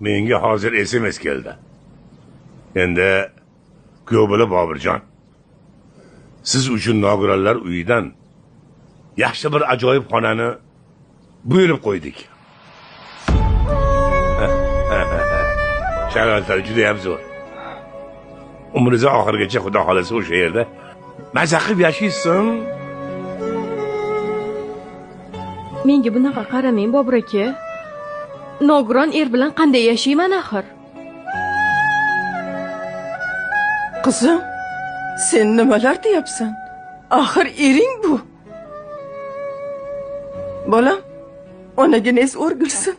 menga hozir SMS keldi. Endi kuyov bola Bobirjon, siz uchun nogironlar uyidan yaxshi bir ajoyib xonani buyurib qo'ydik. Sharoitlar juda ham zo'r. Umringiz oxirigacha xudo xolasa o'sha yerda maza qilib yashaysiz. Menga bunaqa qaramang, Bobur aka. Nogiron er bilan qanday yashayman axir? Qizim, sen nimalar deyapsan? Axir ering bu. Bolam, onaginiz o'rgilsin.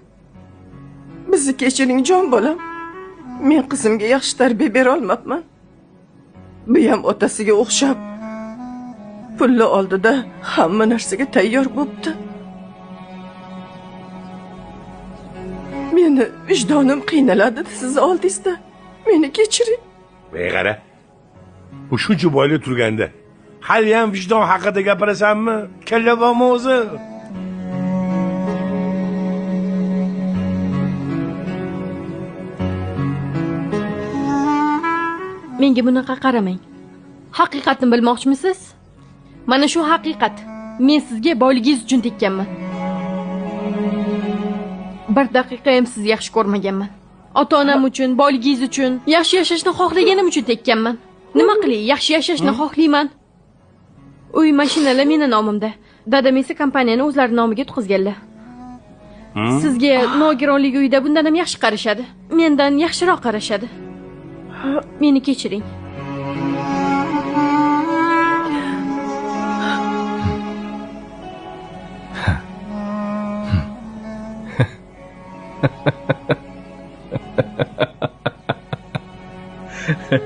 Bizni kechiring jon bolam. Men qizimga yaxshi tarbiya bera olmabman. Bu ham otasiga o'xshab pulni oldida hamma narsaga tayyor bo'pti. Meni vijdonim qiynaladi siz oldingizda. Meni kechiring. Qara. Bu shuncha boylik turganda hali ham vijdon haqida gapirasanmi? Kalla bormi o'zi? Menga bunaqa qaramang. Haqiqatni bilmoqchimisiz? Mana shu haqiqat. Men sizga boyligingiz uchun tekkanman. Bir daqiqa ham sizni yaxshi ko'rmaganman. Ota-onam uchun, boyligingiz uchun, yaxshi yashashni xohlaganim uchun tekkanman. Nima qilay? Yaxshi yashashni xohlayman. Uy, mashinalar meni nomimda. Dadam esa kompaniyani o'zlari nomiga tutqizganlar. Sizga nogironlik uyida bundan ham yaxshi qarashadi. Mendan yaxshiroq qarashadi. Meni kechiring. Ha ha ha.